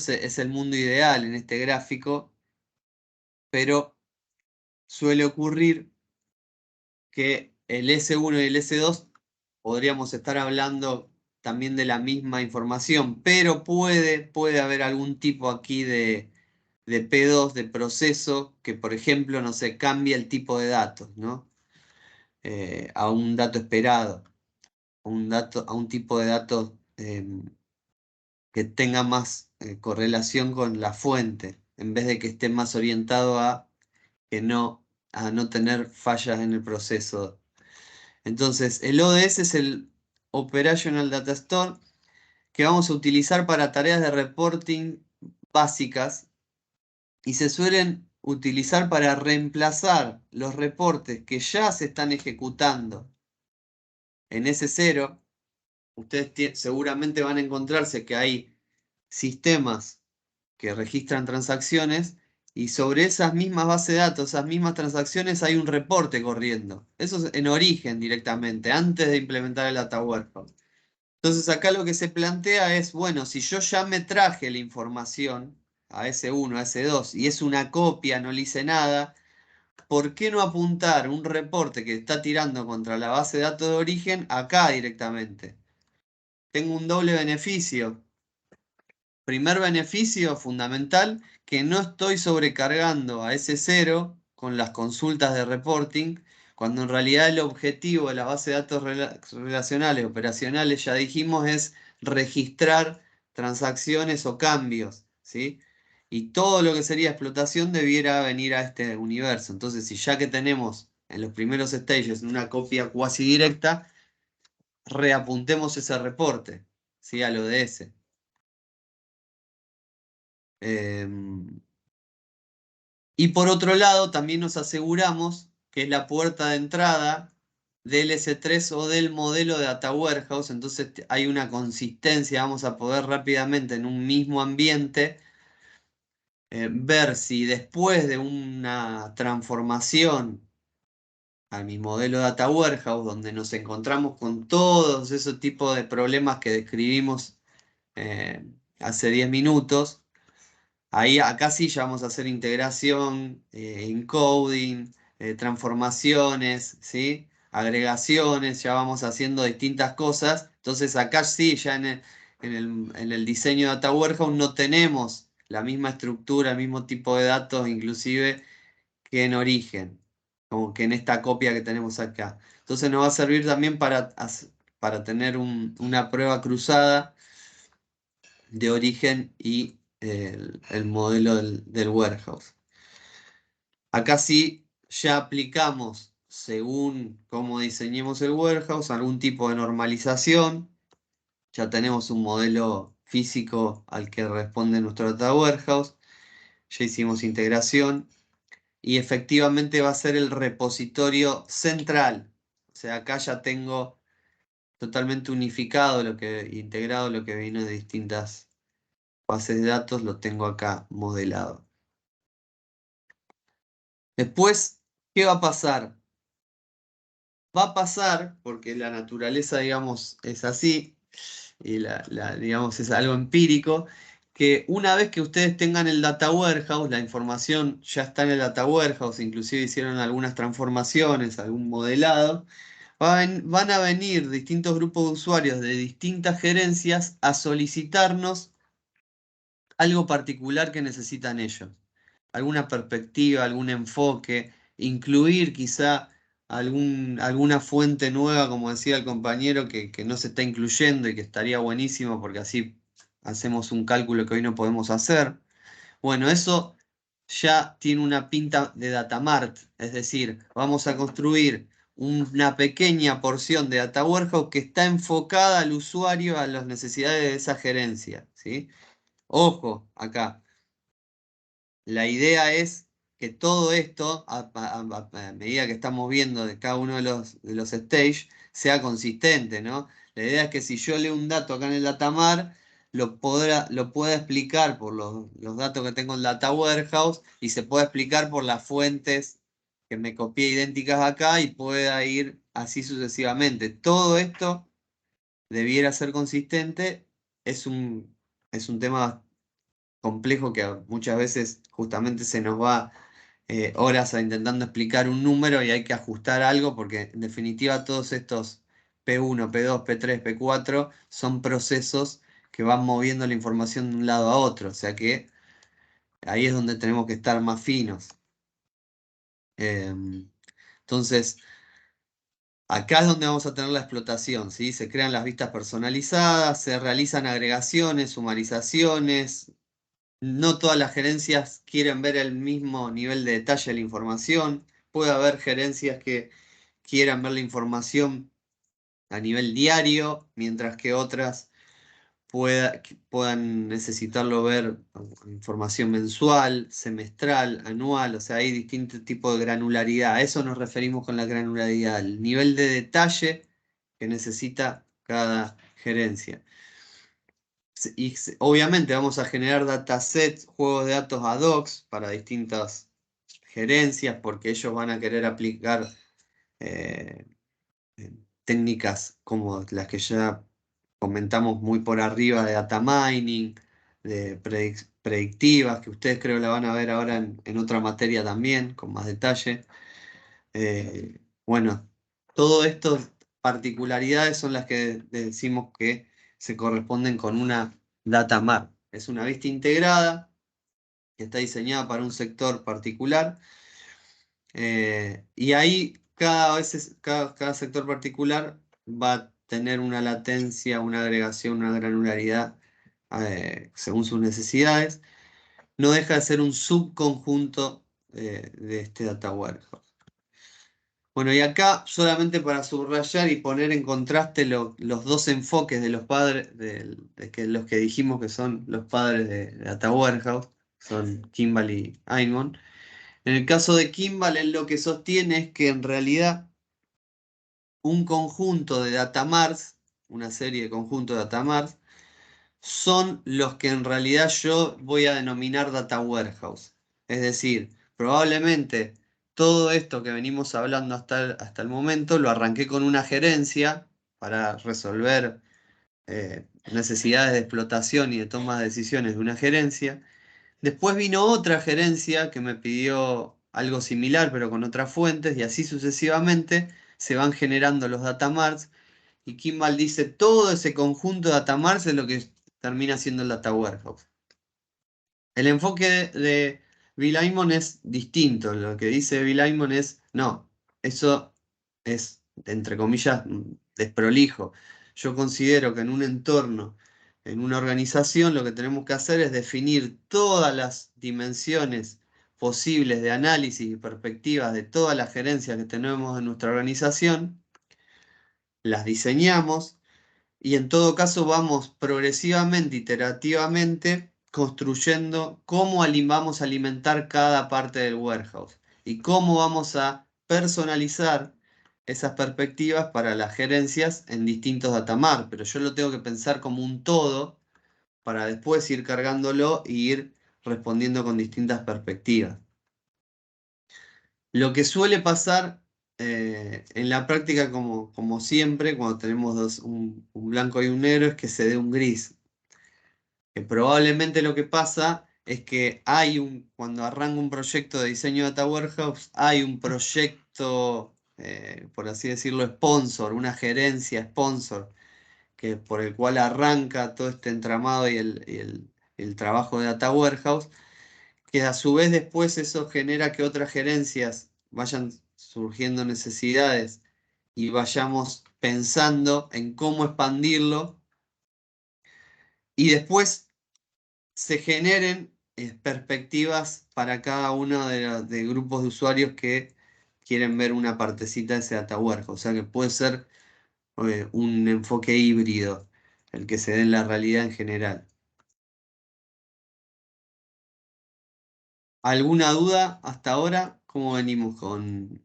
es el mundo ideal en este gráfico, pero suele ocurrir que el S1 y el S2 podríamos estar hablando también de la misma información, pero puede haber algún tipo aquí de P2, de proceso, que por ejemplo, no sé, cambia el tipo de datos, ¿no? A un dato esperado, a un tipo de datos que tenga más correlación con la fuente, en vez de que esté más orientado a no tener fallas en el proceso. Entonces, el ODS es el Operational Data Store que vamos a utilizar para tareas de reporting básicas y se suelen utilizar para reemplazar los reportes que ya se están ejecutando en S0. Ustedes seguramente van a encontrarse que hay sistemas que registran transacciones y sobre esas mismas bases de datos, esas mismas transacciones, hay un reporte corriendo. Eso es en origen directamente, antes de implementar el Data Warehouse. Entonces acá lo que se plantea es, bueno, si yo ya me traje la información a S1, a S2 y es una copia, no le hice nada, ¿por qué no apuntar un reporte que está tirando contra la base de datos de origen acá directamente? Tengo un doble beneficio. Primer beneficio fundamental, que no estoy sobrecargando a S0 con las consultas de reporting, cuando en realidad el objetivo de la base de datos relacionales, operacionales, ya dijimos, es registrar transacciones o cambios, ¿sí? Y todo lo que sería explotación debiera venir a este universo. Entonces, si ya que tenemos en los primeros stages una copia cuasi directa, reapuntemos ese reporte, ¿sí? Al ODS. Y por otro lado, también nos aseguramos que es la puerta de entrada del S3 o del modelo de Data Warehouse. Entonces hay una consistencia, vamos a poder rápidamente en un mismo ambiente ver si después de una transformación a mi modelo de Data Warehouse, donde nos encontramos con todos esos tipos de problemas que describimos eh, hace 10 minutos, ahí, acá sí ya vamos a hacer integración, encoding, transformaciones, ¿sí? Agregaciones, ya vamos haciendo distintas cosas. Entonces acá sí, ya en el diseño de Data Warehouse no tenemos la misma estructura, el mismo tipo de datos, inclusive que en origen, como que en esta copia que tenemos acá. Entonces nos va a servir también para tener una prueba cruzada de origen y el modelo del warehouse. Acá sí ya aplicamos, según cómo diseñemos el warehouse, algún tipo de normalización. Ya tenemos un modelo físico al que responde nuestro data warehouse. Ya hicimos integración y efectivamente va a ser el repositorio central. O sea, acá ya tengo totalmente unificado integrado lo que vino de distintas bases de datos, lo tengo acá modelado. Después, ¿qué va a pasar? Va a pasar, porque la naturaleza, digamos, es así, y digamos, es algo empírico, que una vez que ustedes tengan el Data Warehouse, la información ya está en el Data Warehouse, inclusive hicieron algunas transformaciones, algún modelado, van a venir distintos grupos de usuarios de distintas gerencias a solicitarnos algo particular que necesitan ellos. Alguna perspectiva, algún enfoque, incluir quizá alguna fuente nueva, como decía el compañero, que no se está incluyendo y que estaría buenísimo porque así hacemos un cálculo que hoy no podemos hacer. Bueno, eso ya tiene una pinta de datamart, es decir, vamos a construir una pequeña porción de data warehouse que está enfocada al usuario, a las necesidades de esa gerencia, ¿sí? Ojo, acá. La idea es que todo esto, a medida que estamos viendo de cada uno de los stage, sea consistente, ¿no? La idea es que si yo leo un dato acá en el datamar, lo pueda explicar por los datos que tengo en Data Warehouse y se pueda explicar por las fuentes que me copié idénticas acá y pueda ir así sucesivamente. Todo esto debiera ser consistente. Es un tema complejo que muchas veces justamente se nos va horas intentando explicar un número y hay que ajustar algo porque en definitiva todos estos P1, P2, P3, P4 son procesos que van moviendo la información de un lado a otro, o sea que ahí es donde tenemos que estar más finos. Entonces, acá es donde vamos a tener la explotación, ¿sí? Se crean las vistas personalizadas, se realizan agregaciones, sumarizaciones. No todas las gerencias quieren ver el mismo nivel de detalle de la información. Puede haber gerencias que quieran ver la información a nivel diario, mientras que otras que puedan necesitarlo ver información mensual, semestral, anual, o sea, hay distintos tipos de granularidad. A eso nos referimos con la granularidad, el nivel de detalle que necesita cada gerencia. Y obviamente vamos a generar datasets, juegos de datos ad hoc para distintas gerencias, porque ellos van a querer aplicar eh, técnicas como las que ya comentamos muy por arriba de data mining, de predictivas, que ustedes creo la van a ver ahora en otra materia también, con más detalle. Bueno, todas estas particularidades son las que decimos que se corresponden con una data mart. Es una vista integrada que está diseñada para un sector particular y ahí cada sector particular va a tener una latencia, una agregación, una granularidad según sus necesidades. No deja de ser un subconjunto de este data warehouse. Bueno, y acá solamente para subrayar y poner en contraste los dos enfoques de los padres, los que dijimos que son los padres de Data Warehouse, son Kimball y Einmon. En el caso de Kimball, él lo que sostiene es que en realidad un conjunto de datamars, una serie de conjuntos de datamars, son los que en realidad yo voy a denominar data warehouse. Es decir, probablemente todo esto que venimos hablando hasta el momento lo arranqué con una gerencia para resolver necesidades de explotación y de toma de decisiones de una gerencia. Después vino otra gerencia que me pidió algo similar, pero con otras fuentes, y así sucesivamente se van generando los datamarts. Y Kimball dice, todo ese conjunto de datamarts es lo que termina siendo el data warehouse. El enfoque de Bill Aymon es distinto. Lo que dice Bill Aymon es, no, eso es, entre comillas, desprolijo. Yo considero que en un entorno, en una organización, lo que tenemos que hacer es definir todas las dimensiones posibles de análisis y perspectivas de todas las gerencias que tenemos en nuestra organización, las diseñamos y en todo caso vamos progresivamente, iterativamente, construyendo cómo vamos a alimentar cada parte del warehouse y cómo vamos a personalizar esas perspectivas para las gerencias en distintos datamar. Pero yo lo tengo que pensar como un todo para después ir cargándolo e ir respondiendo con distintas perspectivas. Lo que suele pasar en la práctica, como siempre, cuando tenemos un blanco y un negro, es que se dé un gris. Que probablemente lo que pasa es que cuando arranca un proyecto de diseño de Data Warehouse, hay un proyecto, por así decirlo, sponsor, una gerencia sponsor, por el cual arranca todo este entramado y el trabajo de Data Warehouse, que a su vez después eso genera que otras gerencias vayan surgiendo necesidades y vayamos pensando en cómo expandirlo y después se generen perspectivas para cada uno de grupos de usuarios que quieren ver una partecita de ese data warehouse. O sea que puede ser un enfoque híbrido, el que se dé en la realidad en general. ¿Alguna duda hasta ahora? ¿Cómo venimos con